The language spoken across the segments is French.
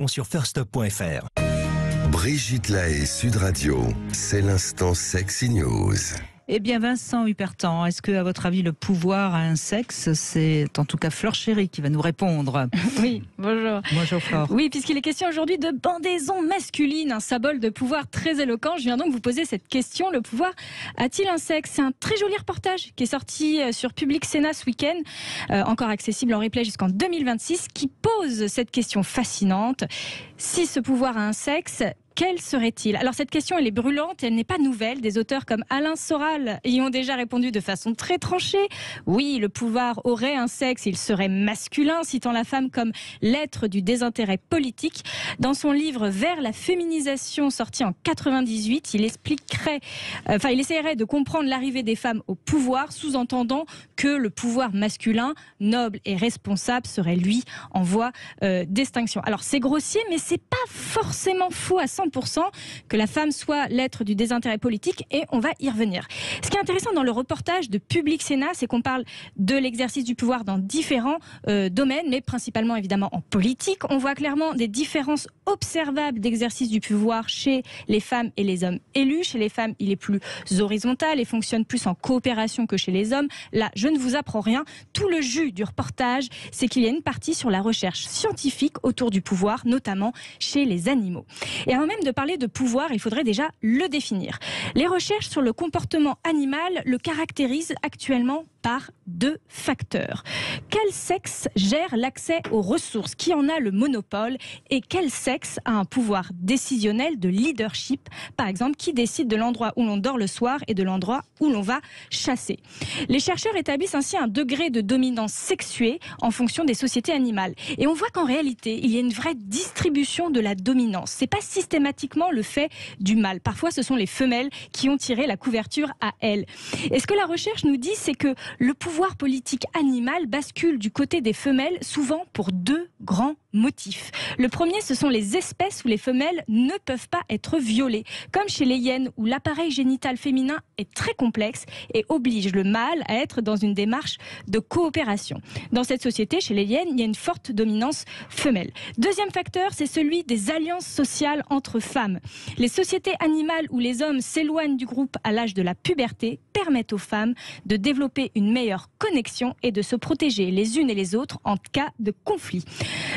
sur firstop.fr. Brigitte Lahaie, Sud Radio, c'est l'instant Sexy News. Eh bien, Vincent Hupertan, est-ce que, à votre avis, le pouvoir a un sexe? C'est en tout cas Flore Chéry qui va nous répondre. Oui, bonjour. Bonjour Flore. Oui, puisqu'il est question aujourd'hui de bandaison masculine, un symbole de pouvoir très éloquent. Je viens donc vous poser cette question. Le pouvoir a-t-il un sexe? C'est un très joli reportage qui est sorti sur Public Sénat ce week-end, encore accessible en replay jusqu'en 2026, qui pose cette question fascinante. Si ce pouvoir a un sexe, quel serait-il? Alors cette question, elle est brûlante, elle n'est pas nouvelle. Des auteurs comme Alain Soral y ont déjà répondu de façon très tranchée. Oui, le pouvoir aurait un sexe, il serait masculin, citant la femme comme l'être du désintérêt politique. Dans son livre Vers la féminisation, sorti en 98, il essaierait de comprendre l'arrivée des femmes au pouvoir, sous-entendant que le pouvoir masculin, noble et responsable, serait lui en voie d'extinction. Alors c'est grossier, mais c'est pas forcément faux à 100%. Que la femme soit l'être du désintérêt politique, et on va y revenir. Ce qui est intéressant dans le reportage de Public Sénat, c'est qu'on parle de l'exercice du pouvoir dans différents domaines, mais principalement évidemment en politique. On voit clairement des différences observables d'exercice du pouvoir chez les femmes et les hommes élus. Chez les femmes, il est plus horizontal et fonctionne plus en coopération que chez les hommes. Là, je ne vous apprends rien. Tout le jus du reportage, c'est qu'il y a une partie sur la recherche scientifique autour du pouvoir, notamment chez les animaux. Et avant même de parler de pouvoir, il faudrait déjà le définir. Les recherches sur le comportement animal le caractérisent actuellement par deux facteurs. Quel sexe gère l'accès aux ressources? Qui en a le monopole? Et quel sexe a un pouvoir décisionnel de leadership? Par exemple, qui décide de l'endroit où l'on dort le soir et de l'endroit où l'on va chasser? Les chercheurs établissent ainsi un degré de dominance sexuée en fonction des sociétés animales. Et on voit qu'en réalité, il y a une vraie distribution de la dominance. C'est pas systématiquement le fait du mâle. Parfois, ce sont les femelles qui ont tiré la couverture à elles. Et ce que la recherche nous dit, c'est que le pouvoir politique animal bascule du côté des femelles, souvent pour deux grands motifs. Le premier, ce sont les espèces où les femelles ne peuvent pas être violées, comme chez les hyènes où l'appareil génital féminin est très complexe et oblige le mâle à être dans une démarche de coopération. Dans cette société, chez les hyènes, il y a une forte dominance femelle. Deuxième facteur, c'est celui des alliances sociales entre femmes. Les sociétés animales où les hommes s'éloignent du groupe à l'âge de la puberté permettent aux femmes de développer une meilleure connexion et de se protéger les unes et les autres en cas de conflit.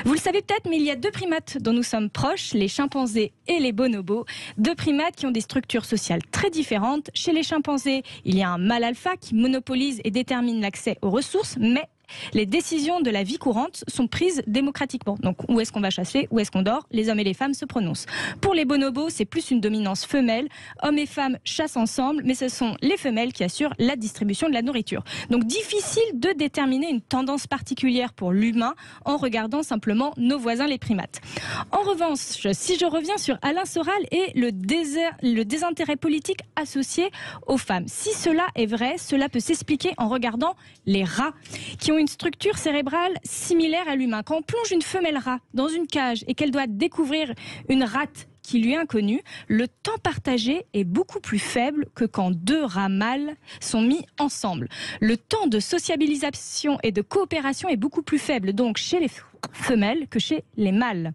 Vous le savez peut-être, mais il y a deux primates dont nous sommes proches, les chimpanzés et les bonobos. Deux primates qui ont des structures sociales très différentes. Chez les chimpanzés, il y a un mâle alpha qui monopolise et détermine l'accès aux ressources, mais les décisions de la vie courante sont prises démocratiquement. Donc, où est-ce qu'on va chasser, où est-ce qu'on dort, les hommes et les femmes se prononcent. Pour les bonobos, c'est plus une dominance femelle. Hommes et femmes chassent ensemble, mais ce sont les femelles qui assurent la distribution de la nourriture. Donc, difficile de déterminer une tendance particulière pour l'humain en regardant simplement nos voisins les primates. En revanche, si je reviens sur Alain Soral et le désintérêt politique associé aux femmes, si cela est vrai, cela peut s'expliquer en regardant les rats qui ont une structure cérébrale similaire à l'humain. Quand on plonge une femelle rat dans une cage et qu'elle doit découvrir une rate qui lui est inconnue, le temps partagé est beaucoup plus faible que quand deux rats mâles sont mis ensemble. Le temps de sociabilisation et de coopération est beaucoup plus faible, donc chez les femelles que chez les mâles.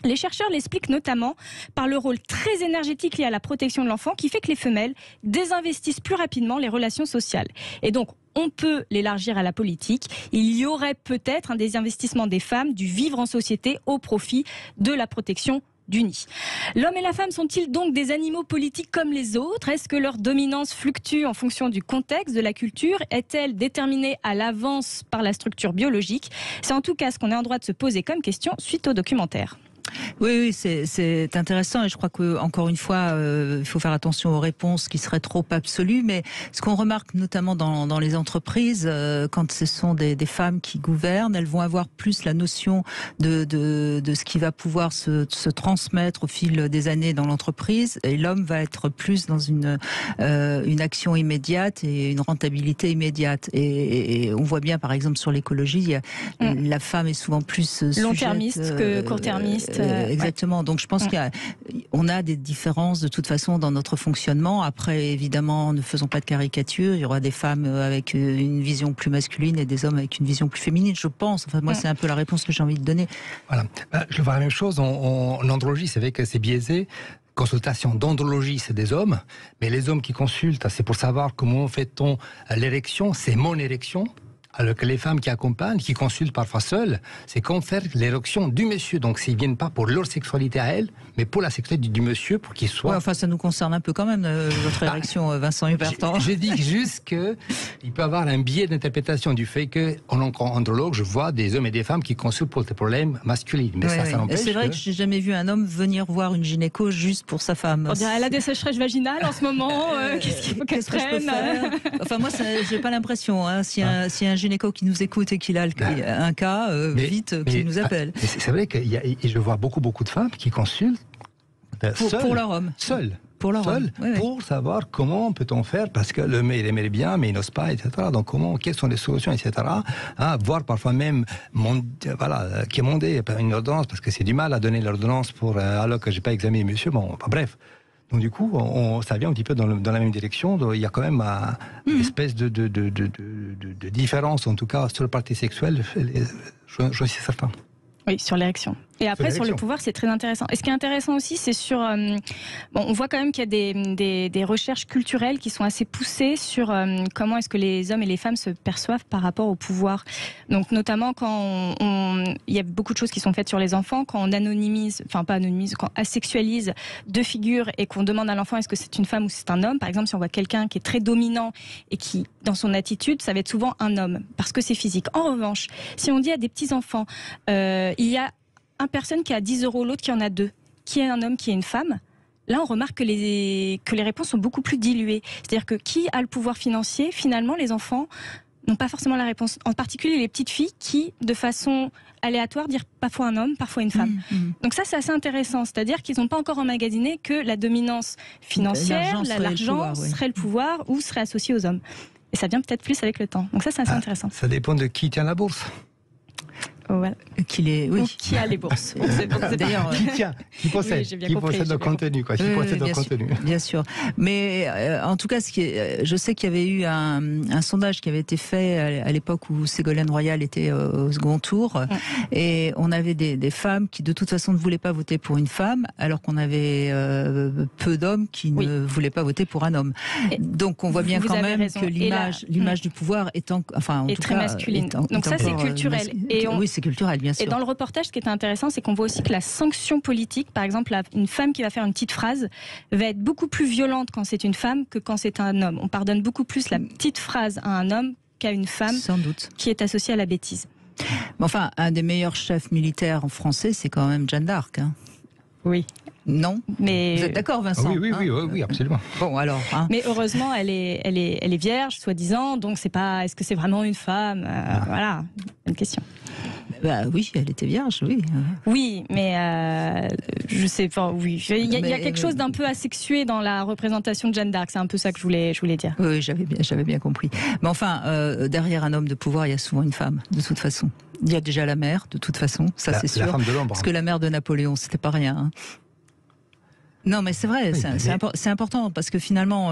Les chercheurs l'expliquent notamment par le rôle très énergétique lié à la protection de l'enfant qui fait que les femelles désinvestissent plus rapidement les relations sociales. Et donc, on peut l'élargir à la politique. Il y aurait peut-être un désinvestissement des femmes du vivre en société au profit de la protection du nid. L'homme et la femme sont-ils donc des animaux politiques comme les autres? Est-ce que leur dominance fluctue en fonction du contexte, de la culture? Est-elle déterminée à l'avance par la structure biologique? C'est en tout cas ce qu'on est en droit de se poser comme question suite au documentaire. Oui, c'est intéressant et je crois que encore une fois, il faut faire attention aux réponses qui seraient trop absolues. Mais ce qu'on remarque notamment dans les entreprises, quand ce sont des femmes qui gouvernent, elles vont avoir plus la notion de ce qui va pouvoir se transmettre au fil des années dans l'entreprise, et l'homme va être plus dans une action immédiate et une rentabilité immédiate. Et on voit bien, par exemple, sur l'écologie, la femme est souvent plus long-termiste que court-termiste. exactement. Donc je pense qu'on a des différences de toute façon dans notre fonctionnement. Après, évidemment, ne faisons pas de caricature. Il y aura des femmes avec une vision plus masculine et des hommes avec une vision plus féminine, je pense. Enfin, moi, c'est un peu la réponse que j'ai envie de donner. Voilà. Je vois la même chose en andrologie. C'est vrai que c'est biaisé. Consultation d'andrologie, c'est des hommes, mais les hommes qui consultent, c'est pour savoir comment fait-on l'érection, c'est mon érection. Alors que les femmes qui accompagnent, qui consultent parfois seules, c'est comment faire l'érection du monsieur. Donc, s'ils viennent pas pour leur sexualité à elle, mais pour la sexualité du monsieur, pour qu'il soit... Ouais, enfin, ça nous concerne un peu quand même, votre érection, Vincent Hubertin. Je dis juste qu'il peut y avoir un biais d'interprétation du fait qu'en andrologue, je vois des hommes et des femmes qui consultent pour des problèmes masculins. Mais ça n'empêche. C'est vrai que j'ai jamais vu un homme venir voir une gynéco juste pour sa femme. On dirait, elle a des sécheresses vaginales en ce moment, qu'est-ce qu'il faut qu'elle prenne? Enfin, moi, j'ai pas l'impression. Hein, si un gynéco qui nous écoute et qu'il a un cas, vite, qu'il nous appelle. C'est vrai que je vois beaucoup de femmes qui consultent pour leur homme. Seules. Pour leur homme. Pour savoir comment peut-on faire, parce que le mec il aimerait bien, mais il n'ose pas, etc. Donc quelles sont les solutions, etc. Voire parfois même, quémander une ordonnance, parce que c'est du mal à donner l'ordonnance alors que j'ai pas examiné monsieur. Bon, bref. Donc du coup, ça vient un petit peu dans la même direction. Donc, il y a quand même une espèce de différence, en tout cas sur le parti sexuel, je suis certain. Oui, sur l'érection. Et après, sur le pouvoir, c'est très intéressant. Et ce qui est intéressant aussi, c'est sur... on voit quand même qu'il y a des recherches culturelles qui sont assez poussées sur comment est-ce que les hommes et les femmes se perçoivent par rapport au pouvoir. Donc, notamment quand il y a beaucoup de choses qui sont faites sur les enfants, quand on anonymise, enfin pas anonymise, quand on asexualise deux figures et qu'on demande à l'enfant est-ce que c'est une femme ou c'est un homme. Par exemple, si on voit quelqu'un qui est très dominant et qui, dans son attitude, ça va être souvent un homme, parce que c'est physique. En revanche, si on dit à des petits-enfants, il y a une personne qui a 10 €, l'autre qui en a 2, qui est un homme, qui est une femme, là on remarque que les réponses sont beaucoup plus diluées. C'est-à-dire que qui a le pouvoir financier, finalement les enfants n'ont pas forcément la réponse. En particulier les petites filles qui, de façon aléatoire, disent parfois un homme, parfois une femme. Donc ça c'est assez intéressant, c'est-à-dire qu'ils n'ont pas encore emmagasiné que la dominance financière, l'argent serait le pouvoir ou serait associé aux hommes. Et ça vient peut-être plus avec le temps. Donc ça c'est assez intéressant. Ça dépend de qui tient la bourse. Voilà. Qui a les bourses. D'ailleurs, qui possède le contenu, quoi. Qui possède le contenu. Bien sûr. Mais en tout cas, je sais qu'il y avait eu un sondage qui avait été fait à l'époque où Ségolène Royal était au second tour, et on avait des femmes qui de toute façon ne voulaient pas voter pour une femme, alors qu'on avait peu d'hommes qui ne voulaient pas voter pour un homme. Donc on voit bien quand même que l'image du pouvoir est très masculine. Donc ça c'est culturel. Oui, c'est culturel, bien sûr. Et dans le reportage, ce qui est intéressant, c'est qu'on voit aussi que la sanction politique, par exemple, une femme qui va faire une petite phrase, va être beaucoup plus violente quand c'est une femme que quand c'est un homme. On pardonne beaucoup plus la petite phrase à un homme qu'à une femme, sans doute, qui est associée à la bêtise. Mais enfin, un des meilleurs chefs militaires en français, c'est quand même Jeanne d'Arc. Hein. Oui. Non, mais vous êtes d'accord, Vincent? Oui, absolument. Bon, alors. Mais heureusement, elle est vierge, soi-disant, donc c'est pas. Est-ce que c'est vraiment une femme? Voilà, une question. Bah oui, elle était vierge, oui. Oui, mais je sais pas. Oui, il y a quelque chose d'un peu asexué dans la représentation de Jeanne d'Arc. C'est un peu ça que je voulais dire. Oui, j'avais bien compris. Mais enfin, derrière un homme de pouvoir, il y a souvent une femme, de toute façon. Il y a déjà la mère, de toute façon, ça c'est sûr. La femme de l'ombre. Parce que la mère de Napoléon, c'était pas rien. Hein. Non, mais c'est vrai, c'est important, parce que finalement,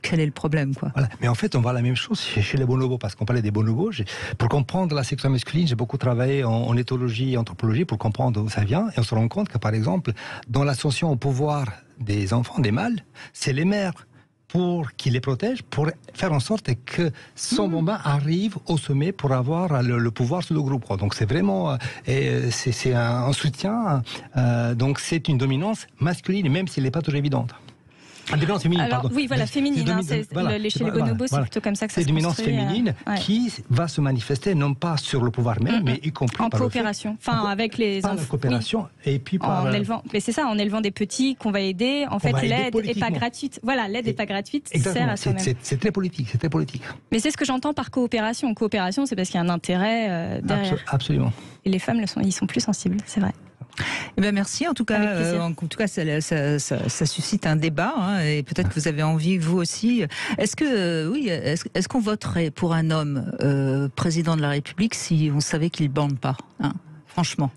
quel est le problème, quoi. Voilà. Mais en fait, on voit la même chose chez les bonobos, parce qu'on parlait des bonobos. Pour comprendre la sexualité masculine, j'ai beaucoup travaillé en éthologie et anthropologie pour comprendre d'où ça vient, et on se rend compte que, par exemple, dans l'ascension au pouvoir des enfants, des mâles, c'est les mères pour qu'ils les protègent, pour faire en sorte que son bambin arrive au sommet pour avoir le pouvoir sur le groupe. Donc c'est vraiment c'est un soutien, donc c'est une dominance masculine, même si elle n'est pas toujours évidente. Dominance féminine, alors, pardon. Oui, voilà, féminine. Chez les bonobos, c'est plutôt comme ça que ça se construit. C'est une dominance féminine qui va se manifester non pas sur le pouvoir même, mais y compris en coopération. Enfin, avec les enfants. En coopération et puis par élevant. Mais c'est ça, en élevant des petits qu'on va aider. En fait, l'aide n'est pas gratuite. Voilà, l'aide n'est pas gratuite. Sert à soi-même. C'est très politique. C'est très politique. Mais c'est ce que j'entends par coopération. Coopération, c'est parce qu'il y a un intérêt derrière. Absolument. Et les femmes ils sont plus sensibles, c'est vrai. Eh bien, merci. En tout cas, ça suscite un débat, hein, et peut-être que vous avez envie, vous aussi. Est-ce qu'on voterait pour un homme président de la République si on savait qu'il ne bande pas, hein, franchement?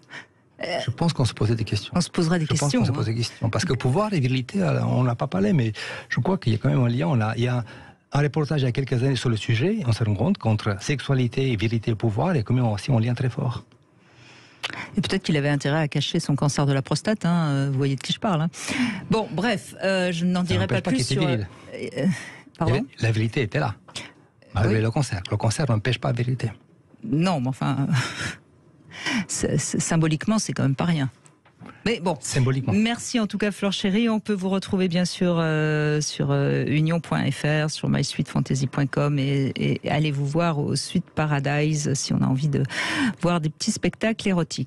Je pense qu'on se posait des questions. On se poserait des questions. Je pense qu'on se posait des questions. Parce que pouvoir et virilité, on n'a pas parlé, mais je crois qu'il y a quand même un lien. Il y a un reportage il y a quelques années sur le sujet, et on se rend compte qu'entre sexualité, virilité et pouvoir, il y a quand même aussi un lien très fort. Et peut-être qu'il avait intérêt à cacher son cancer de la prostate, hein, vous voyez de qui je parle. Hein. Bon, bref, je n'en dirai pas plus sur... Pardon ? La vérité était là, malgré le cancer. Le cancer n'empêche pas la vérité. Non, mais enfin, symboliquement, c'est quand même pas rien. Mais bon, symboliquement. Merci en tout cas Flore Chéry. On peut vous retrouver bien sûr sur union.fr, sur mysuitefantasy.com et allez vous voir au Suite Paradise si on a envie de voir des petits spectacles érotiques.